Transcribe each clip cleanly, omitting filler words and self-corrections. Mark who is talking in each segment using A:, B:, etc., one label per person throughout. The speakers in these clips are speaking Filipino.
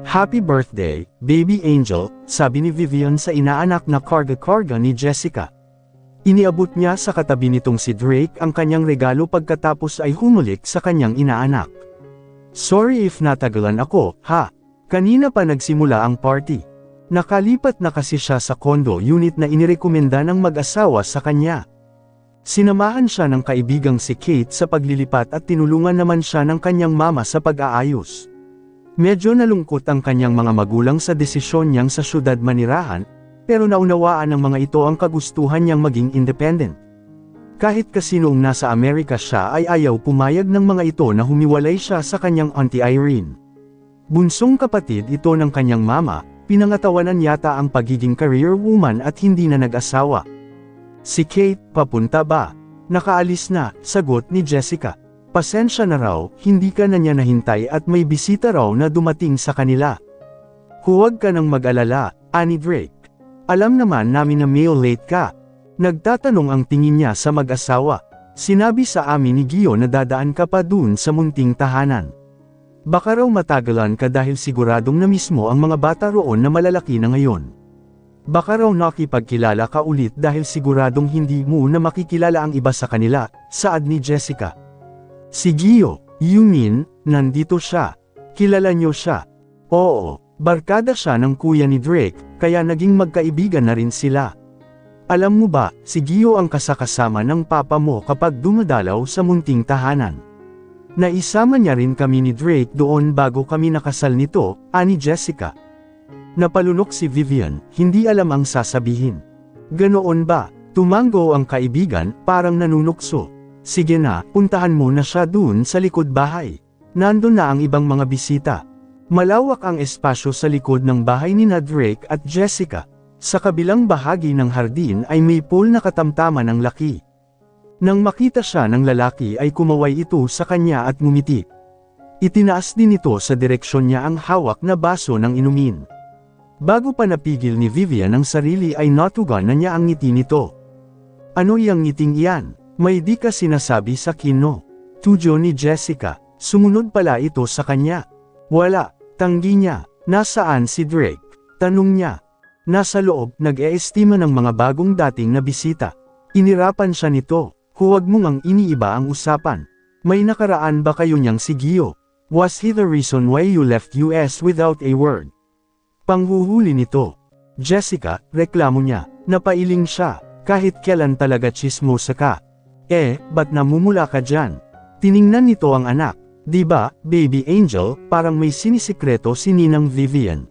A: Happy birthday, baby angel, sabi ni Vivian sa inaanak na karga-karga ni Jessica. Iniabot niya sa katabi nitong si Drake ang kanyang regalo pagkatapos ay humulik sa kanyang inaanak. Sorry if natagalan ako, ha? Kanina pa nagsimula ang party. Nakalipat na kasi siya sa condo unit na inirekomenda ng mag-asawa sa kanya. Sinamahan siya ng kaibigang si Kate sa paglilipat at tinulungan naman siya ng kanyang mama sa pag-aayos. Medyo nalungkot ang kanyang mga magulang sa desisyon niyang sa syudad manirahan, pero naunawaan ng mga ito ang kagustuhan niyang maging independent. Kahit kasi noong nasa Amerika siya ay ayaw pumayag ng mga ito na humiwalay siya sa kanyang Auntie Irene. Bunsong kapatid ito ng kanyang mama, pinangatawanan yata ang pagiging career woman at hindi na nag-asawa. Si Kate, papunta ba? Nakaalis na, sagot ni Jessica. Pasensya na raw, hindi ka na niya nahintay at may bisita raw na dumating sa kanila. Huwag ka nang mag-alala, ani Drake. Alam naman namin na mail late ka. Nagtatanong ang tingin niya sa mag-asawa. Sinabi sa amin ni Gio na dadaan ka pa dun sa munting tahanan. Baka raw matagalan ka dahil siguradong na mismo ang mga bata roon na malalaki na ngayon. Baka raw nakipagkilala ka ulit dahil siguradong hindi mo na makikilala ang iba sa kanila, saad ni Jessica. Si Gio, you mean, nandito siya. Kilala niyo siya. Oo, barkada siya ng kuya ni Drake, kaya naging magkaibigan na rin sila. Alam mo ba, si Gio ang kasakasama ng papa mo kapag dumadalaw sa munting tahanan. Naisama niya rin kami ni Drake doon bago kami nakasal nito, ani Jessica. Napalunok si Vivian, hindi alam ang sasabihin. Ganoon ba? Tumango ang kaibigan, parang nanunukso. Sige na, puntahan mo na siya dun sa likod bahay. Nandun na ang ibang mga bisita. Malawak ang espasyo sa likod ng bahay ni Drake at Jessica. Sa kabilang bahagi ng hardin ay may pool na katamtaman ng laki. Nang makita siya ng lalaki ay kumaway ito sa kanya at ngumiti. Itinaas din ito sa direksyon niya ang hawak na baso ng inumin. Bago pa napigil ni Vivian ang sarili ay natugan na niya ang ngiti nito. Ano yang ngiting iyan? May di ka sinasabi sa kino. Tudyo ni Jessica. Sumunod pala ito sa kanya. Wala, tanggi niya. Nasaan si Drake? Tanong niya. Nasa loob, nag-eestima ng mga bagong dating na bisita. Inirapan siya nito. Huwag mong ang iniiba ang usapan. May nakaraan ba kayo niyang si Gio? Was he the reason why you left US without a word? Panghuhuli nito. Jessica, reklamo niya. Napailing siya. Kahit kailan talaga tsismosa ka. Ba't namumula ka dyan? Tiningnan nito ang anak. Diba, baby angel, parang may sinisikreto si Ninang Vivian.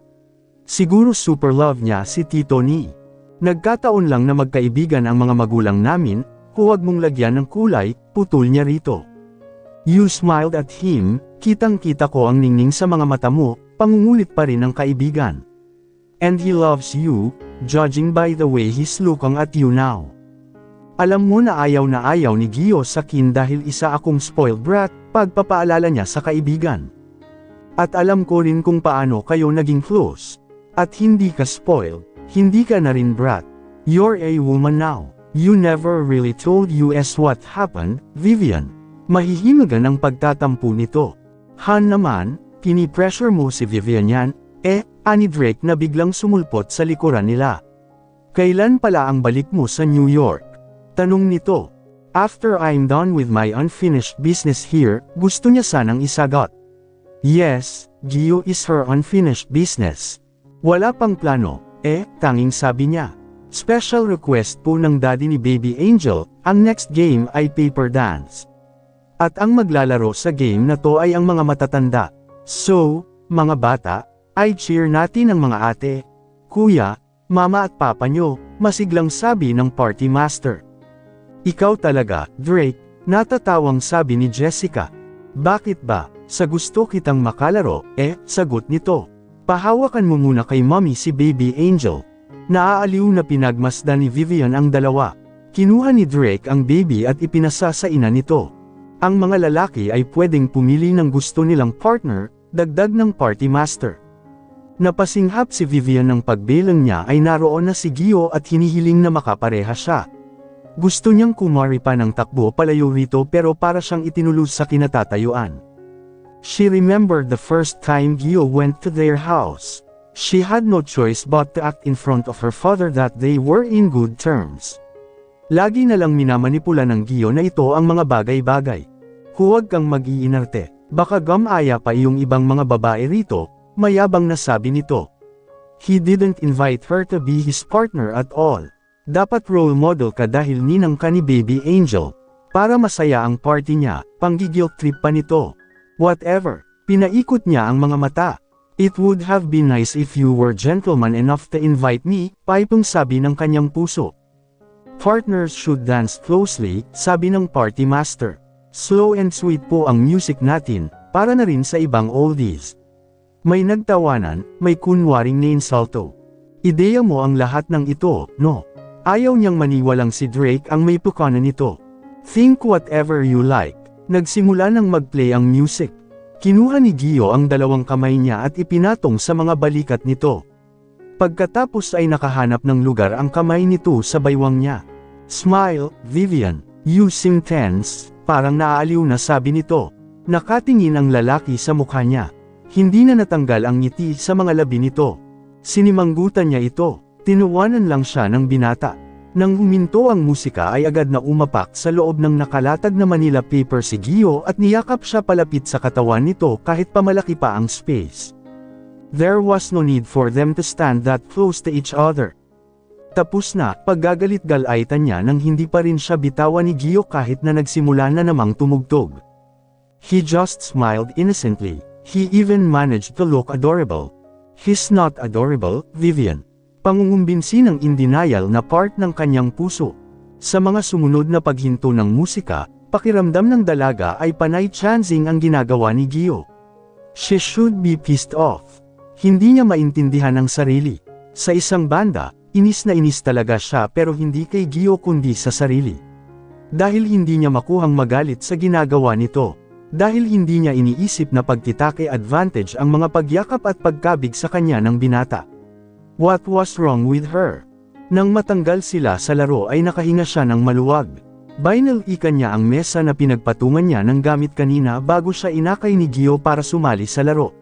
A: Siguro super love niya si Tito Ni. Nagkataon lang na magkaibigan ang mga magulang namin, huwag mong lagyan ng kulay, putol niya rito. You smiled at him, kitang-kita ko ang ningning sa mga mata mo, pangungulit pa rin ang kaibigan. And he loves you, judging by the way he's looking at you now. Alam mo na ayaw ni Gio sa akin dahil isa akong spoiled brat, pagpapaalala niya sa kaibigan. At alam ko rin kung paano kayo naging close. At hindi ka spoiled, hindi ka na rin brat. You're a woman now. You never really told us what happened, Vivian. Mahihimagan ang pagtatampo nito. Han naman, pinipressure mo si Vivian yan, ani Drake na biglang sumulpot sa likuran nila. Kailan pala ang balik mo sa New York? Tanong nito. After I'm done with my unfinished business here, gusto niya sanang isagot. Yes, Gio is her unfinished business. Wala pang plano, tanging sabi niya. Special request po ng daddy ni Baby Angel, ang next game ay paper dance. At ang maglalaro sa game na to ay ang mga matatanda. So, mga bata, ay cheer natin ang mga ate, kuya, mama at papa nyo, masiglang sabi ng party master. Ikaw talaga, Drake, natatawang sabi ni Jessica. Bakit ba? Sa gusto kitang makalaro, sagot nito. Pahawakan mo muna kay mommy si Baby Angel. Naaaliw na pinagmasdan ni Vivian ang dalawa. Kinuha ni Drake ang baby at ipinasa sa ina nito. Ang mga lalaki ay pwedeng pumili ng gusto nilang partner, dagdag ng party master. Napasinghap si Vivian ng pagbilang niya ay naroon na si Gio at hinihiling na makapareha siya. Gusto niyang kumari pa ng takbo palayo rito pero para siyang itinulog sa kinatatayuan. She remembered the first time Gio went to their house. She had no choice but to act in front of her father that they were in good terms. Lagi na lang minamanipula ng Gio na ito ang mga bagay-bagay. Huwag kang mag-iinarte, baka gamaya pa iyong ibang mga babae rito, mayabang na sabi nito. He didn't invite her to be his partner at all. Dapat role model ka dahil ninang ka ni Baby Angel. Para masaya ang party niya, panggi-guilt trip pa nito. Whatever, pinaikot niya ang mga mata. It would have been nice if you were gentleman enough to invite me, paipong sabi ng kanyang puso. Partners should dance closely, sabi ng party master. Slow and sweet po ang music natin, para na rin sa ibang oldies. May nagtawanan, may kunwaring na-insulto. Ideya mo ang lahat ng ito, no? Ayaw niyang maniwalang si Drake ang may pukanan nito. Think whatever you like. Nagsimula nang mag-play ang music. Kinuha ni Gio ang dalawang kamay niya at ipinatong sa mga balikat nito. Pagkatapos ay nakahanap ng lugar ang kamay nito sa baywang niya. Smile, Vivian. You seem tense, parang naaaliw na sabi nito. Nakatingin ang lalaki sa mukha niya. Hindi na natanggal ang ngiti sa mga labi nito. Sinimanggutan niya ito. Tinuwanan lang siya ng binata. Nang huminto ang musika ay agad na umapak sa loob ng nakalatag na Manila paper si Gio at niyakap siya palapit sa katawan nito kahit pamalaki pa ang space. There was no need for them to stand that close to each other. Tapos na, paggagalit-galaitan niya nang hindi pa rin siya bitawan ni Gio kahit na nagsimula na namang tumugtog. He just smiled innocently. He even managed to look adorable. He's not adorable, Vivian. Pangungumbinsi ng in denial na part ng kanyang puso. Sa mga sumunod na paghinto ng musika, pakiramdam ng dalaga ay panay chancing ang ginagawa ni Gio. She should be pissed off. Hindi niya maintindihan ang sarili. Sa isang banda, inis na inis talaga siya pero hindi kay Gio kundi sa sarili. Dahil hindi niya makuhang magalit sa ginagawa nito. Dahil hindi niya iniisip na pagtitake advantage ang mga pagyakap at pagkabig sa kanya ng binata. What was wrong with her? Nang matanggal sila sa laro ay nakahinga siya ng maluwag. Binalikan niya ang mesa na pinagpatungan niya ng gamit kanina bago siya inakay ni Gio para sumali sa laro.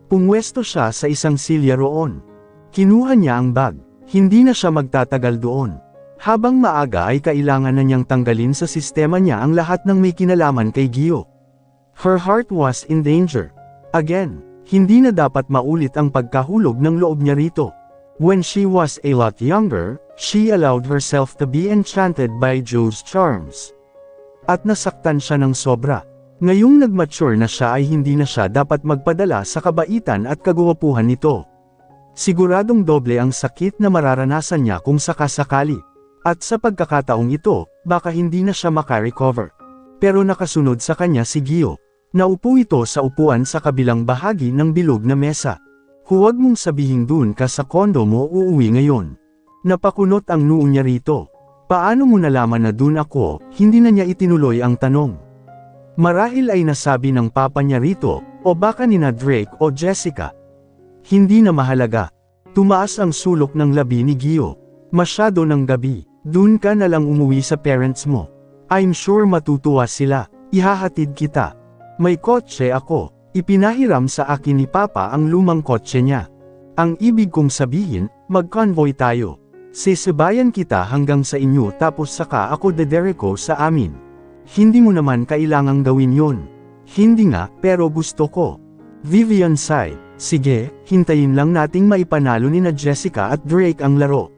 A: Pumwesto siya sa isang silya roon. Kinuha niya ang bag. Hindi na siya magtatagal doon. Habang maaga ay kailangan na niyang tanggalin sa sistema niya ang lahat ng may kinalaman kay Gio. Her heart was in danger. Again, hindi na dapat maulit ang pagkahulog ng loob niya rito. When she was a lot younger, she allowed herself to be enchanted by Joe's charms. At nasaktan siya ng sobra. Ngayong nag-mature na siya ay hindi na siya dapat magpadala sa kabaitan at kagwapuhan nito. Siguradong doble ang sakit na mararanasan niya kung sakasakali. At sa pagkakataong ito, baka hindi na siya makarecover. Pero nakasunod sa kanya si Gio. Naupo ito sa upuan sa kabilang bahagi ng bilog na mesa. Huwag mong sabihin dun ka sa kondo mo uuwi ngayon. Napakunot ang noo niya rito. Paano mo nalaman na dun ako? Hindi na niya itinuloy ang tanong. Marahil ay nasabi ng papa niya rito, o baka nina Drake o Jessica. Hindi na mahalaga. Tumaas ang sulok ng labi ni Gio. Masyado ng gabi. Dun ka na lang umuwi sa parents mo. I'm sure matutuwa sila. Ihahatid kita. May kotse ako. Ipinahiram sa akin ni Papa ang lumang kotse niya. Ang ibig kong sabihin, mag-convoy tayo. Sisibayan kita hanggang sa inyo tapos saka ako dedereko sa amin. Hindi mo naman kailangang gawin yon. Hindi nga, pero gusto ko. Vivian sighed. Sige, hintayin lang nating maipanalo ni na Jessica at Drake ang laro.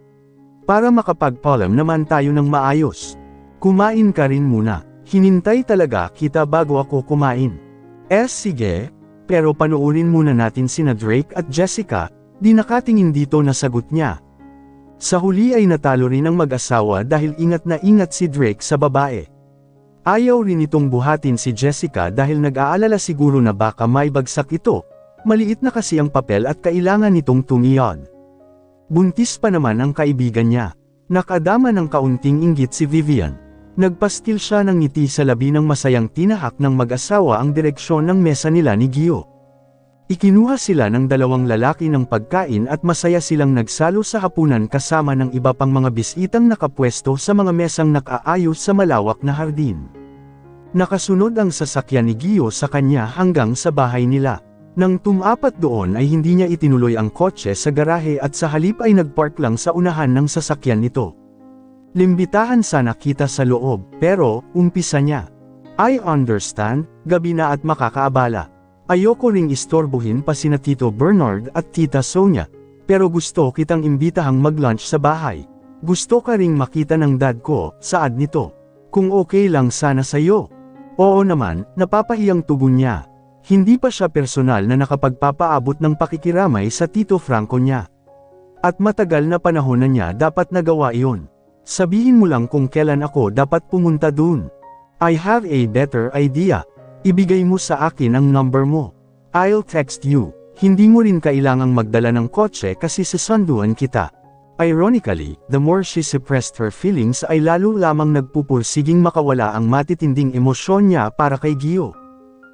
A: Para makapag-polam naman tayo ng maayos. Kumain ka rin muna. Hinintay talaga kita bago ako kumain. Sige, pero panuurin muna natin sina Drake at Jessica, di nakatingin dito na sagot niya. Sa huli ay natalo rin ang mag-asawa dahil ingat na ingat si Drake sa babae. Ayaw rin itong buhatin si Jessica dahil nag-aalala siguro na baka may bagsak ito, maliit na kasi ang papel at kailangan nitong tumiyod. Buntis pa naman ang kaibigan niya. Nakadama ng kaunting inggit si Vivian. Nagpastil siya ng ngiti sa labi ng masayang tinahak ng mag-asawa ang direksyon ng mesa nila ni Gio. Ikinuha sila ng dalawang lalaki ng pagkain at masaya silang nagsalo sa hapunan kasama ng iba pang mga bisitang nakapwesto sa mga mesang nakaayos sa malawak na hardin. Nakasunod ang sasakyan ni Gio sa kanya hanggang sa bahay nila. Nang tumapat doon ay hindi niya itinuloy ang kotse sa garahe at sa halip ay nagpark lang sa unahan ng sasakyan nito. Limbitahan sana kita sa loob, pero, umpisa niya. I understand, gabi na at makakaabala. Ayoko ring istorbohin pa sina Tito Bernard at Tita Sonia, pero gusto kitang imbitahang mag-lunch sa bahay. Gusto ka ring makita ng dad ko, saad nito. Kung okay lang sana sa'yo. Oo naman, napapahiyang tugon niya. Hindi pa siya personal na nakapagpapaabot ng pakikiramay sa Tito Franco niya. At matagal na panahon na niya dapat nagawa iyon. Sabihin mo lang kung kailan ako dapat pumunta dun. I have a better idea. Ibigay mo sa akin ang number mo. I'll text you. Hindi mo rin kailangang magdala ng kotse kasi sasunduan kita. Ironically, the more she suppressed her feelings ay lalo lamang nagpupursiging makawala ang matitinding emosyon niya para kay Gio.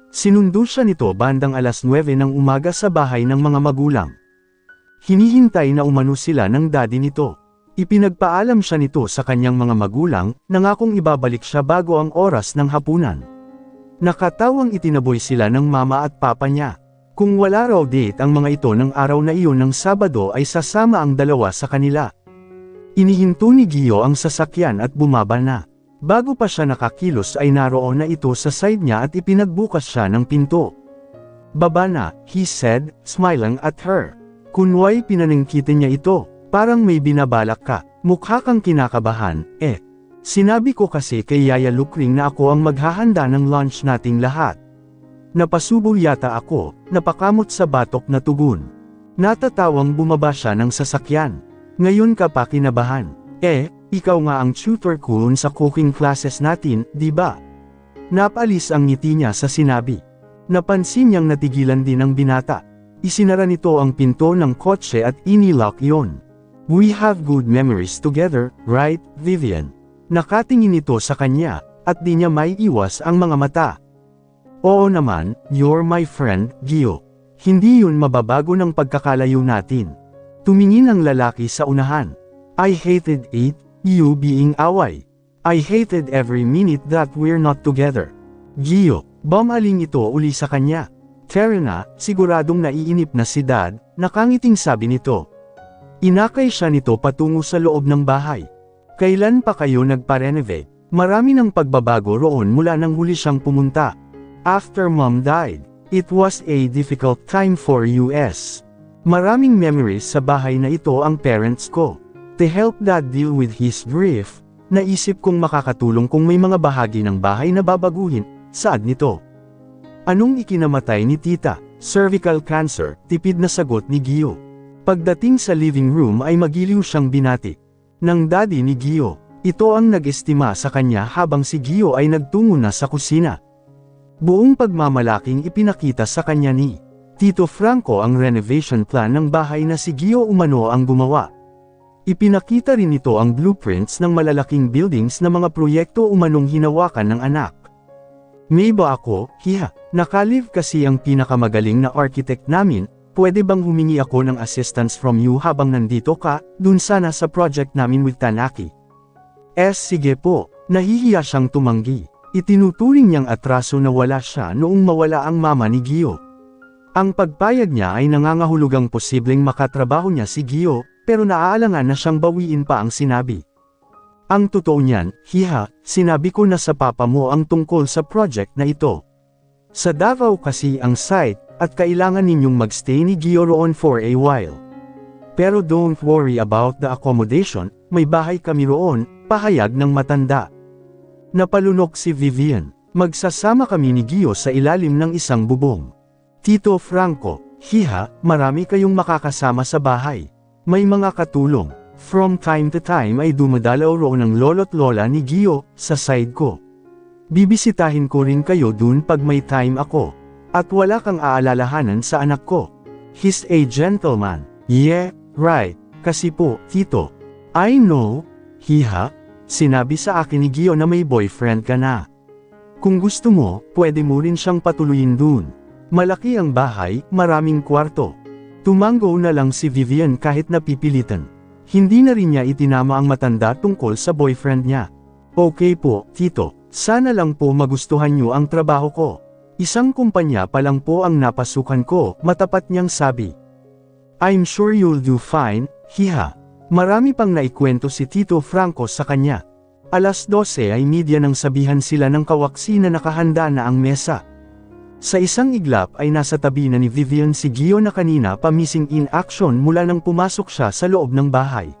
A: Sinundo siya nito bandang alas 9 ng umaga sa bahay ng mga magulang. Hinihintay na umano sila ng daddy nito. Ipinagpaalam siya nito sa kanyang mga magulang, nangakong ibabalik siya bago ang oras ng hapunan. Nakatawang itinaboy sila ng mama at papa niya. Kung wala raw date ang mga ito ng araw na iyon ng Sabado ay sasama ang dalawa sa kanila. Inihinto ni Gio ang sasakyan at bumaba na. Bago pa siya nakakilos ay naroon na ito sa side niya at ipinagbukas siya ng pinto. Baba na, he said, smiling at her. Kunway pinaningkitin niya ito, parang may binabalak ka, mukha kang kinakabahan, eh. Sinabi ko kasi kay Yaya Lukring na ako ang maghahanda ng lunch nating lahat. Napasubo yata ako, napakamot sa batok na tugon. Natatawang bumaba siya ng sasakyan. Ngayon ka pa kinabahan. Eh, ikaw nga ang tutor ko sa cooking classes natin, di ba? Napalis ang ngiti niya sa sinabi. Napansin niyang natigilan din ang binata. Isinara nito ang pinto ng kotse at inilock yon. We have good memories together, right, Vivian? Nakatingin ito sa kanya, at di niya may iwas ang mga mata. Oo naman, you're my friend, Gio. Hindi yun mababago ng pagkakalayo natin. Tumingin ang lalaki sa unahan. I hated it, you being away. I hated every minute that we're not together. Gio, bumaling ito uli sa kanya. Tara na, siguradong naiinip na si Dad, nakangiting sabi nito. Inakay siya nito patungo sa loob ng bahay. Kailan pa kayo nagpa-renovate? Marami ng pagbabago roon mula nang huli siyang pumunta. After Mom died, it was a difficult time for us. Maraming memories sa bahay na ito ang parents ko. To help Dad deal with his grief, naisip kong makakatulong kung may mga bahagi ng bahay na babaguhin, saad nito. Anong ikinamatay ni tita? Cervical cancer, tipid na sagot ni Gio. Pagdating sa living room ay magiliw siyang binati. Ng daddy ni Gio, ito ang nag-estima sa kanya habang si Gio ay nagtungo na sa kusina. Buong pagmamalaking ipinakita sa kanya ni Tito Franco ang renovation plan ng bahay na si Gio umano ang gumawa. Ipinakita rin ito ang blueprints ng malalaking buildings na mga proyekto umanong hinawakan ng anak. May ba ako, hiha, nakalive kasi ang pinakamagaling na architect namin, pwede bang humingi ako ng assistance from you habang nandito ka, dun sana sa project namin with Tanaki? Sige po, nahihiya siyang tumanggi. Itinuturing niyang atraso na wala siya noong mawala ang mama ni Gio. Ang pagpayag niya ay nangangahulugang posibleng makatrabaho niya si Gio, pero naaalangan na siyang bawiin pa ang sinabi. Ang totoo niyan, hiha, sinabi ko na sa papa mo ang tungkol sa project na ito. Sa Davao kasi ang site, at kailangan ninyong magstay ni Gio roon for a while. Pero don't worry about the accommodation, may bahay kami roon, pahayag ng matanda. Napalunok si Vivian. Magsasama kami ni Gio sa ilalim ng isang bubong. Tito Franco, hiha, marami kayong makakasama sa bahay. May mga katulong. From time to time ay dumadalaw roon ang lolo't lola ni Gio, sa side ko. Bibisitahin ko rin kayo dun pag may time ako. At wala kang aalalahanan sa anak ko. He's a gentleman. Yeah, right. Kasi po, Tito. I know. Hiha. Sinabi sa akin ni Gio na may boyfriend ka na. Kung gusto mo, pwede mo rin siyang patuloyin dun. Malaki ang bahay, maraming kwarto. Tumango na lang si Vivian kahit napipilitan. Hindi na rin niya itinama ang matanda tungkol sa boyfriend niya. Okay po, Tito. Sana lang po magustuhan niyo ang trabaho ko. Isang kumpanya pa lang po ang napasukan ko, matapat niyang sabi. I'm sure you'll do fine, hiha. Marami pang naikwento si Tito Franco sa kanya. 12:00 ay media nang sabihan sila ng kawaksi na nakahanda na ang mesa. Sa isang iglap ay nasa tabi na ni Vivian si Gio na kanina pa missing in action mula nang pumasok siya sa loob ng bahay.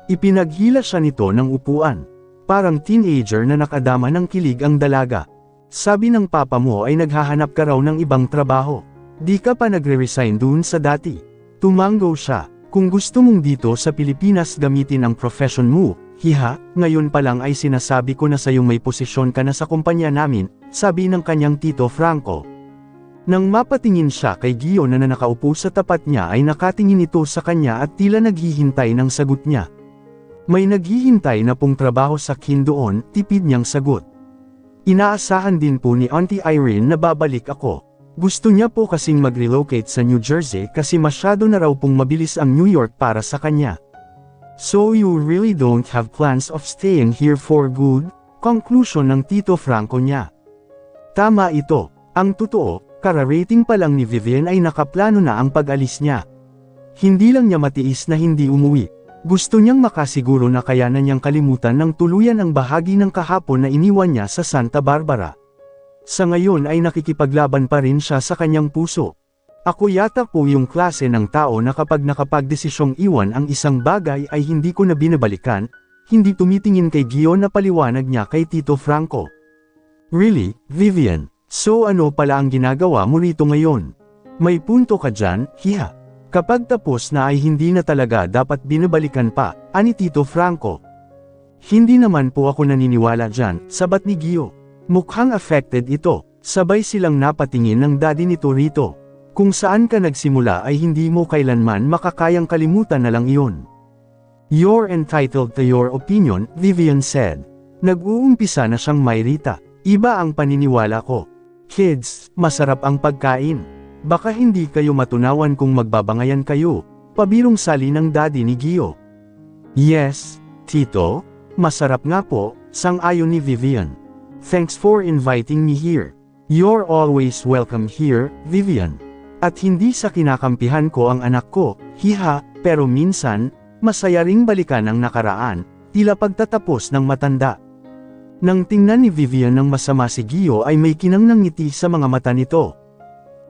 A: Ipinaghila siya nito ng upuan. Parang teenager na nakadama ng kilig ang dalaga. Sabi ng papa mo ay naghahanap ka raw ng ibang trabaho. Di ka pa nagre-resign dun sa dati. Tumango siya. Kung gusto mong dito sa Pilipinas gamitin ang profession mo, hiha, ngayon pa lang ay sinasabi ko na sa'yong may posisyon ka na sa kumpanya namin, sabi ng kanyang Tito Franco. Nang mapatingin siya kay Gio na nakaupo sa tapat niya ay nakatingin ito sa kanya at tila naghihintay ng sagot niya. May naghihintay na pong trabaho sa kin doon, tipid niyang sagot. Inaasahan din po ni Auntie Irene na babalik ako. Gusto niya po kasing mag-relocate sa New Jersey kasi masyado na raw pong mabilis ang New York para sa kanya. So you really don't have plans of staying here for good? Conclusion ng Tito Franco niya. Tama ito. Ang totoo, kararating pa lang ni Vivian ay nakaplano na ang pag-alis niya. Hindi lang niya matiis na hindi umuwi. Gusto niyang makasiguro na kaya na niyang kalimutan ng tuluyan ang bahagi ng kahapon na iniwan niya sa Santa Barbara. Sa ngayon ay nakikipaglaban pa rin siya sa kanyang puso. Ako yata po yung klase ng tao na kapag nakapagdesisyong iwan ang isang bagay ay hindi ko na binabalikan, hindi tumitingin kay Gio na paliwanag niya kay Tito Franco. Really, Vivian? So ano pala ang ginagawa mo rito ngayon? May punto ka dyan, hiha. Kapag tapos na ay hindi na talaga dapat binabalikan pa, ani Tito Franco. Hindi naman po ako naniniwala dyan, sabat ni Gio. Mukhang affected ito, sabay silang napatingin ng daddy nito rito. Kung saan ka nagsimula ay hindi mo kailanman makakayang kalimutan na lang iyon. You're entitled to your opinion, Vivian said. Nag-uumpisa na siyang mayrita. Iba ang paniniwala ko. Kids, masarap ang pagkain. Baka hindi kayo matunawan kung magbabangayan kayo, pabirong sali ng daddy ni Gio. Yes, Tito, masarap nga po, sang-ayon ni Vivian. Thanks for inviting me here. You're always welcome here, Vivian. At hindi sa kinakampihan ko ang anak ko, hiha, pero minsan, masaya ring balikan ang nakaraan, tila pagtatapos ng matanda. Nang tingnan ni Vivian ng masama si Gio ay may kinanang ngiti sa mga mata nito.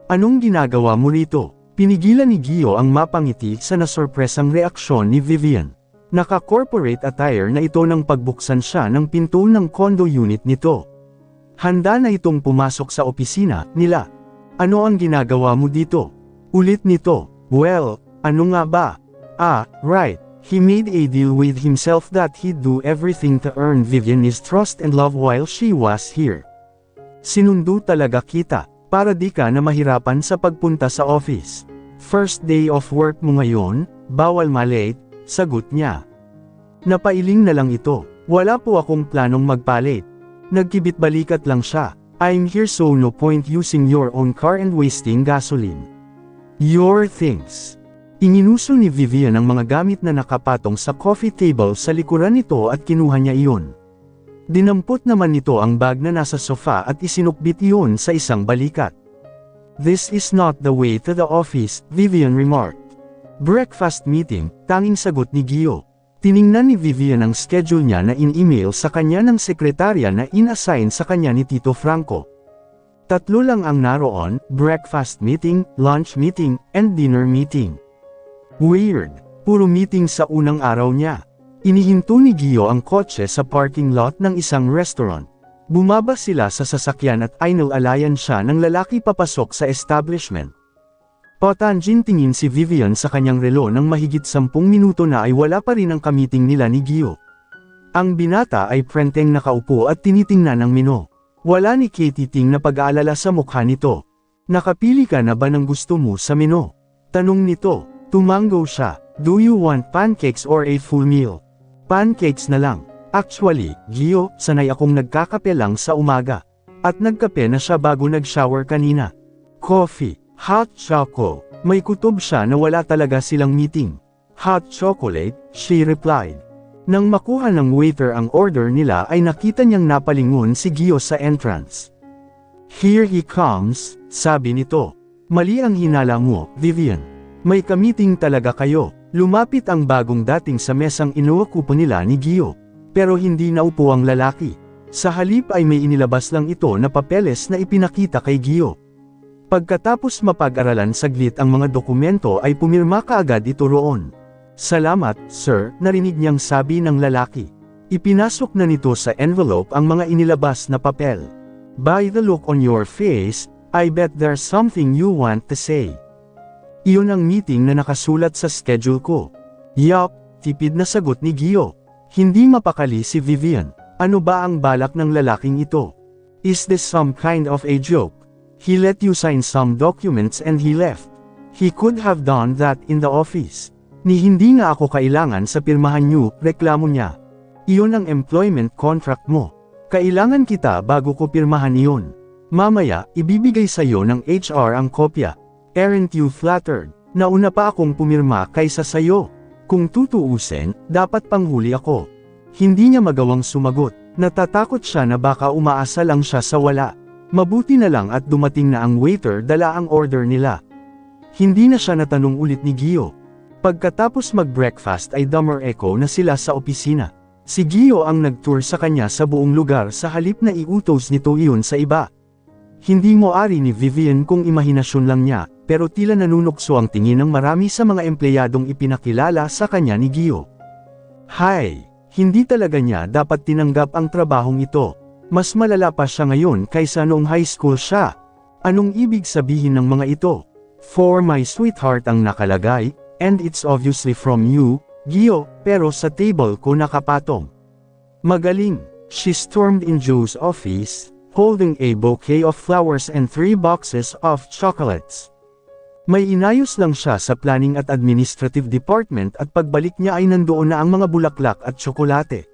A: Anong ginagawa mo rito? Pinigilan ni Gio ang mapangiti sa nasorpresang reaksyon ni Vivian. Naka-corporate attire na ito nang pagbuksan siya ng pinto ng condo unit nito. Handa na itong pumasok sa opisina nila. Ano ang ginagawa mo dito? Ulit nito. Well, ano nga ba? Right. He made a deal with himself that he'd do everything to earn Vivian's trust and love while she was here. Sinundo talaga kita. Para di ka na mahirapan sa pagpunta sa office. First day of work mo ngayon, bawal malate, sagot niya. Napailing na lang ito, wala po akong planong magpalit. Nagkibit-balikat lang siya, I'm here so no point using your own car and wasting gasoline. Your things. Inginuso ni Vivian ang mga gamit na nakapatong sa coffee table sa likuran nito at kinuha niya iyon. Dinampot naman nito ang bag na nasa sofa at isinukbit iyon sa isang balikat. This is not the way to the office, Vivian remarked. Breakfast meeting, tanging sagot ni Gio. Tiningnan ni Vivian ang schedule niya na in-email sa kanya ng sekretarya na in-assign sa kanya ni Tito Franco. 3 lang ang naroon, breakfast meeting, lunch meeting, and dinner meeting. Weird, puro meeting sa unang araw niya. Inihinto ni Gio ang kotse sa parking lot ng isang restaurant. Bumaba sila sa sasakyan at inalayan siya ng lalaki papasok sa establishment. Patanjin tingin si Vivian sa kanyang relo ng mahigit 10 minuto na ay wala pa rin ang kamiting nila ni Gio. Ang binata ay prenteng nakaupo at tinitingnan ang menu. Wala ni Katie na pag-aalala sa mukha nito. Nakapili ka na ba ng gusto mo sa menu? Tanong nito. Tumango siya. Do you want pancakes or a full meal? Pancakes na lang. Actually, Gio, sanay akong nagkakape lang sa umaga. At nagkape na siya bago nag-shower kanina. Coffee, hot choco. May kutob siya na wala talaga silang meeting. Hot chocolate, she replied. Nang makuha ng waiter ang order nila ay nakita niyang napalingon si Gio sa entrance. "Here he comes," sabi nito. "Mali ang hinala mo, Vivian. May ka-meeting talaga kayo." Lumapit ang bagong dating sa mesang inuupo nila ni Gio. Pero hindi naupo ang lalaki. Sa halip ay may inilabas lang ito na papeles na ipinakita kay Gio. Pagkatapos mapag-aralan saglit ang mga dokumento ay pumirma kaagad ito roon. "Salamat, sir," narinig niyang sabi ng lalaki. Ipinasok na nito sa envelope ang mga inilabas na papel. "By the look on your face, I bet there's something you want to say." "Iyon ang meeting na nakasulat sa schedule ko." "Yup," tipid na sagot ni Gio. Hindi mapakali si Vivian. Ano ba ang balak ng lalaking ito? "Is this some kind of a joke? He let you sign some documents and he left. He could have done that in the office. Ni hindi nga ako kailangan sa pirmahan niyo," reklamo niya. "Iyon ang employment contract mo. Kailangan kita bago ko pirmahan iyon. Mamaya, ibibigay sa iyo ng HR ang kopya. Aren't you flattered? Nauna pa akong pumirma kaysa sayo. Kung tutuusin, dapat panghuli ako." Hindi niya magawang sumagot. Natatakot siya na baka umaasa lang siya sa wala. Mabuti na lang at dumating na ang waiter dala ang order nila. Hindi na siya natanong ulit ni Gio. Pagkatapos mag-breakfast ay dumber echo na sila sa opisina. Si Gio ang nag-tour sa kanya sa buong lugar sa halip na iutos nito iyon sa iba. Hindi mo ari ni Vivian kung imahinasyon lang niya, pero tila nanunukso ang tingin ng marami sa mga empleyadong ipinakilala sa kanya ni Gio. Hay, hindi talaga niya dapat tinanggap ang trabahong ito. Mas malala pa siya ngayon kaysa noong high school siya. Anong ibig sabihin ng mga ito? "For my sweetheart" ang nakalagay, and it's obviously from you, Gio, pero sa table ko nakapatong. Magaling. She stormed in Joe's office, holding a bouquet of flowers and 3 boxes of chocolates. May inayos lang siya sa planning at administrative department at pagbalik niya ay nandoon na ang mga bulaklak at tsokolate.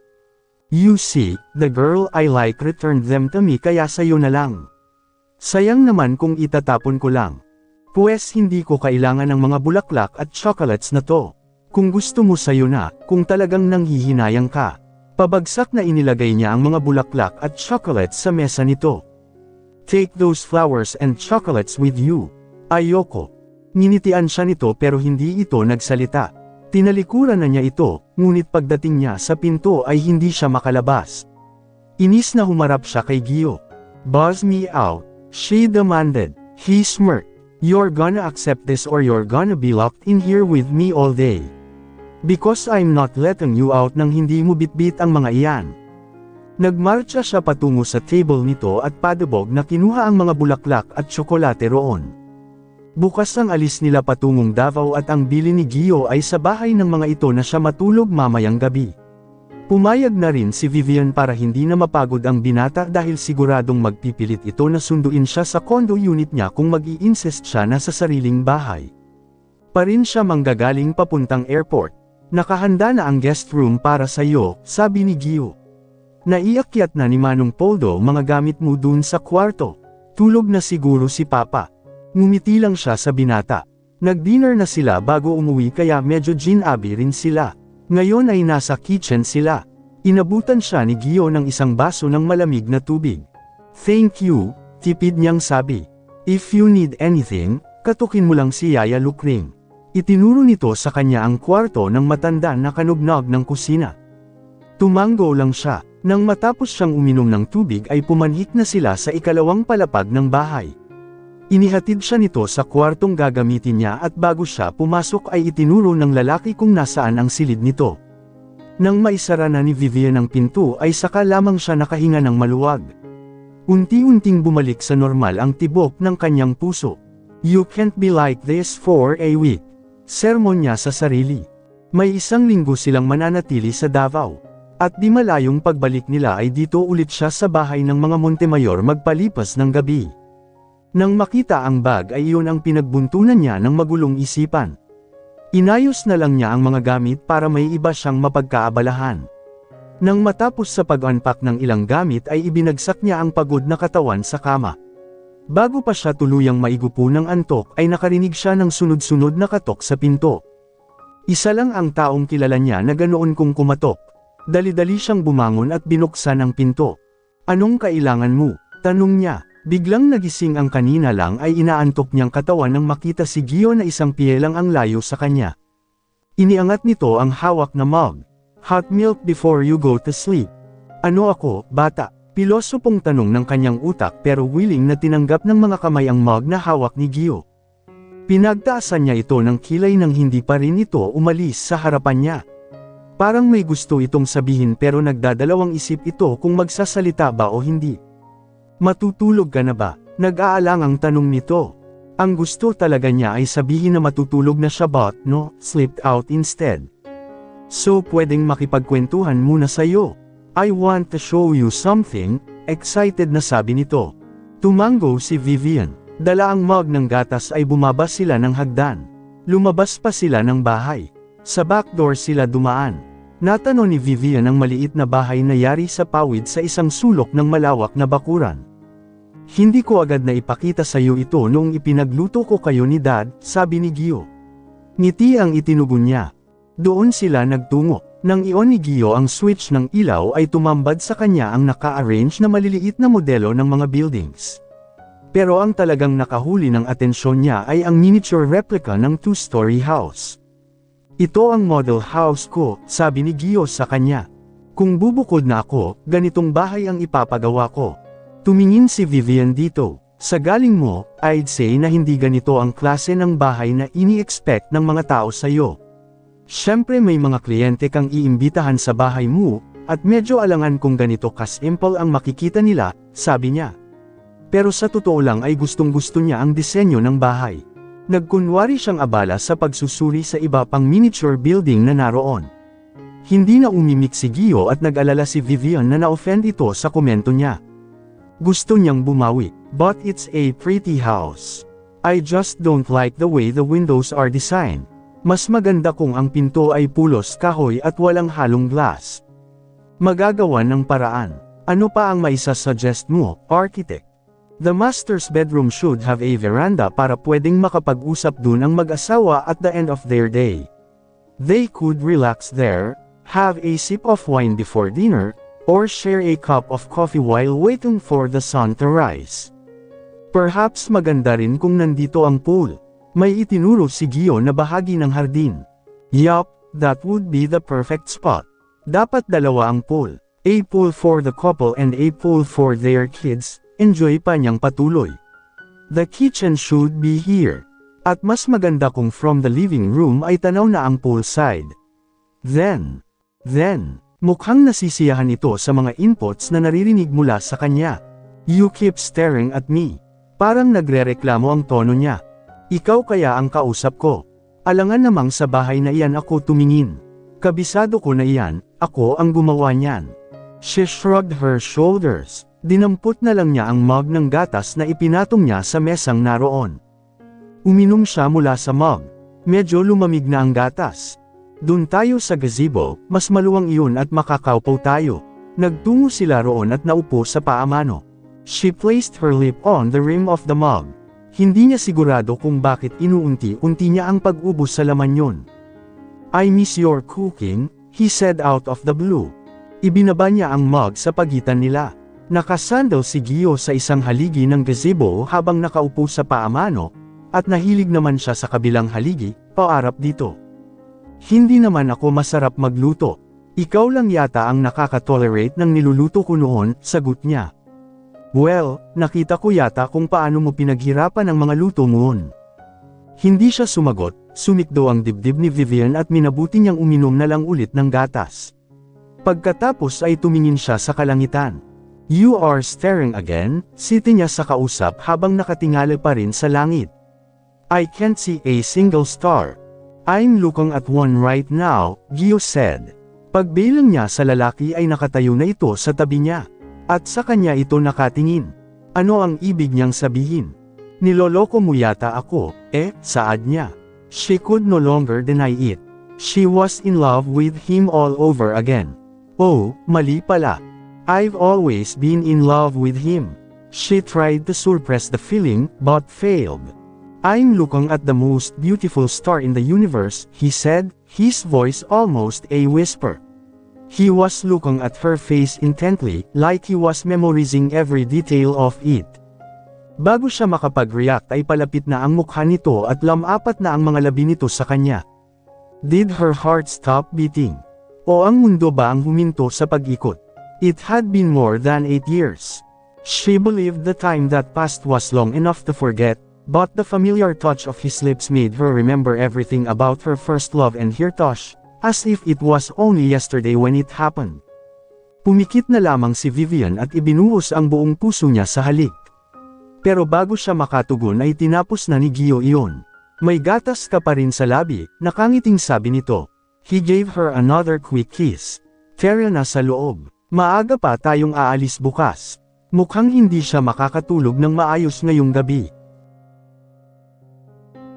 A: "You see, the girl I like returned them to me kaya sayo na lang. Sayang naman kung itatapon ko lang. Pues hindi ko kailangan ng mga bulaklak at chocolates na to. Kung gusto mo sayo na, kung talagang nanghihinayang ka." Pabagsak na inilagay niya ang mga bulaklak at chocolates sa mesa nito. "Take those flowers and chocolates with you." "Ayoko." Nginitian siya nito pero hindi ito nagsalita. Tinalikuran na niya ito, ngunit pagdating niya sa pinto ay hindi siya makalabas. Inis na humarap siya kay Gio. "Buzz me out," she demanded. He smirked. "You're gonna accept this or you're gonna be locked in here with me all day. Because I'm not letting you out nang hindi mo bitbit ang mga iyan." Nagmarcha siya patungo sa table nito at padabog na kinuha ang mga bulaklak at tsokolate roon. Bukas ang alis nila patungong Davao at ang bili ni Gio ay sa bahay ng mga ito na siya matulog mamayang gabi. Pumayag na rin si Vivian para hindi na mapagod ang binata dahil siguradong magpipilit ito na sunduin siya sa condo unit niya kung mag-i-insist siya na sa sariling bahay. Pa rin siya manggagaling papuntang airport. "Nakahanda na ang guest room para sa iyo," sabi ni Gio. "Naiakyat na ni Manong Poldo mga gamit mo dun sa kwarto. Tulog na siguro si Papa." Ngumiti lang siya sa binata. Nag-dinner na sila bago umuwi kaya medyo gin-abi rin sila. Ngayon ay nasa kitchen sila. Inabutan siya ni Gio ng isang baso ng malamig na tubig. "Thank you," tipid niyang sabi. "If you need anything, katukin mo lang si Yaya Lukring." Itinuro nito sa kanya ang kwarto ng matanda na kanugnog ng kusina. Tumango lang siya. Nang matapos siyang uminom ng tubig ay pumanhik na sila sa ikalawang palapag ng bahay. Inihatid siya nito sa kwartong gagamitin niya at bago siya pumasok ay itinuro ng lalaki kung nasaan ang silid nito. Nang maisara na ni Vivian ang pinto ay saka lamang siya nakahinga ng maluwag. Unti-unting bumalik sa normal ang tibok ng kanyang puso. "You can't be like this for a week." Sermon niya sa sarili. May 1 linggo silang mananatili sa Davao. At di malayong pagbalik nila ay dito ulit siya sa bahay ng mga Montemayor magpalipas ng gabi. Nang makita ang bag ay iyon ang pinagbuntunan niya ng magulong isipan. Inayos na lang niya ang mga gamit para may iba siyang mapagkaabalahan. Nang matapos sa pag-unpack ng ilang gamit ay ibinagsak niya ang pagod na katawan sa kama. Bago pa siya tuluyang maigupo ng antok ay nakarinig siya ng sunod-sunod na katok sa pinto. Isa lang ang taong kilala niya na ganoon kung kumatok. Dali-dali siyang bumangon at binuksan ang pinto. Anong kailangan mo? Tanong niya. Biglang nagising ang kanina lang ay inaantok niyang katawan nang makita si Gio na isang pie lang ang layo sa kanya. Iniangat nito ang hawak na mug. Hot milk before you go to sleep. Ano ako, bata? Pilosopong tanong ng kanyang utak pero willing na tinanggap ng mga kamay ang mug na hawak ni Gio. Pinagtaasan niya ito ng kilay nang hindi pa rin ito umalis sa harapan niya. Parang may gusto itong sabihin pero nagdadalawang isip ito kung magsasalita ba o hindi. Matutulog ka na ba? Nag-aalangang tanong nito. Ang gusto talaga niya ay sabihin na matutulog na siya but no, slipped out instead. So pwedeng makipagkwentuhan muna sa'yo. I want to show you something, excited na sabi nito. Tumango si Vivian. Dala ang mug ng gatas ay bumaba sila ng hagdan. Lumabas pa sila ng bahay. Sa backdoor sila dumaan. Natanaw ni Vivian ang maliit na bahay na yari sa pawid sa isang sulok ng malawak na bakuran. Hindi ko agad na ipakita sa iyo ito noong ipinagluto ko kayo ni Dad, sabi ni Gio. Ngiti ang itinugon niya. Doon sila nagtungo. Nang i-on ni Gio ang switch ng ilaw ay tumambad sa kanya ang naka-arrange na maliliit na modelo ng mga buildings. Pero ang talagang nakahuli ng atensyon niya ay ang miniature replica ng two-story house. Ito ang model house ko, sabi ni Gio sa kanya. Kung bubukod na ako, ganitong bahay ang ipapagawa ko. Tumingin si Vivian dito. Sa galing mo, I'd say na hindi ganito ang klase ng bahay na ini-expect ng mga tao sa'yo. Siyempre may mga kliyente kang iimbitahan sa bahay mo, at medyo alangan kung ganito ka-simple ang makikita nila, sabi niya. Pero sa totoo lang ay gustong-gusto niya ang disenyo ng bahay. Nagkunwari siyang abala sa pagsusuri sa iba pang miniature building na naroon. Hindi na umimik si Gio at nag-alala si Vivian na na-offend ito sa komento niya. Gusto niyang bumawi, but it's a pretty house. I just don't like the way the windows are designed. Mas maganda kung ang pinto ay pulos kahoy at walang halong glass. Magagawa ng paraan. Ano pa ang maisasuggest mo, architect? The master's bedroom should have a veranda para pwedeng makapag-usap dun ang mag-asawa at the end of their day. They could relax there, have a sip of wine before dinner, or share a cup of coffee while waiting for the sun to rise. Perhaps maganda rin kung nandito ang pool. May itinuro si Gio na bahagi ng hardin. Yup, that would be the perfect spot. Dapat dalawa ang pool. A pool for the couple and a pool for their kids, enjoy pa niyang patuloy. The kitchen should be here. At mas maganda kung from the living room ay tanaw na ang poolside. Then, mukhang nasisiyahan ito sa mga inputs na naririnig mula sa kanya. You keep staring at me. Parang nagrereklamo ang tono niya. Ikaw kaya ang kausap ko. Alangan namang sa bahay na iyan ako tumingin. Kabisado ko na iyan, ako ang gumawa niyan. She shrugged her shoulders. Dinampot na lang niya ang mug ng gatas na ipinatong niya sa mesang naroon. Uminom siya mula sa mug. Medyo lumamig na ang gatas. Doon tayo sa gazebo, mas maluwang iyon at makakaupaw tayo. Nagtungo sila roon at naupo sa paamano. She placed her lip on the rim of the mug. Hindi niya sigurado kung bakit inuunti-unti niya ang pag-ubos sa laman yun. I miss your cooking, he said out of the blue. Ibinaba niya ang mug sa pagitan nila. Nakasandal si Gio sa isang haligi ng gazebo habang nakaupo sa paamano, at nahilig naman siya sa kabilang haligi, paarap dito. Hindi naman ako masarap magluto. Ikaw lang yata ang nakaka-tolerate ng niluluto ko noon, sagot niya. Well, nakita ko yata kung paano mo pinaghirapan ang mga luto noon. Hindi siya sumagot, sumikdo ang dibdib ni Vivian at minabuti niyang uminom na lang ulit ng gatas. Pagkatapos ay tumingin siya sa kalangitan. You are staring again, siti niya sa kausap habang nakatingala pa rin sa langit. I can't see a single star. I'm looking at one right now, Gio said. Pagbilang niya sa lalaki ay nakatayo na ito sa tabi niya. At sa kanya ito nakatingin. Ano ang ibig niyang sabihin? Niloloko mo yata ako, saad niya. She could no longer deny it. She was in love with him all over again. Oh, mali pala. I've always been in love with him. She tried to suppress the feeling, but failed. I'm looking at the most beautiful star in the universe, he said, his voice almost a whisper. He was looking at her face intently, like he was memorizing every detail of it. Bago siya makapag-react ay palapit na ang mukha nito at lamapat na ang mga labi nito sa kanya. Did her heart stop beating? O ang mundo ba ang huminto sa pag-ikot? It had been more than 8 years. She believed the time that passed was long enough to forget, but the familiar touch of his lips made her remember everything about her first love and her touch, as if it was only yesterday when it happened. Pumikit na lamang si Vivian at ibinuhos ang buong puso niya sa halik. Pero bago siya makatugon ay tinapos na ni Gio iyon. May gatas ka pa rin sa labi, nakangiting sabi nito. He gave her another quick kiss. Tara na sa loob. Maaga pa tayong aalis bukas. Mukhang hindi siya makakatulog ng maayos ngayong gabi.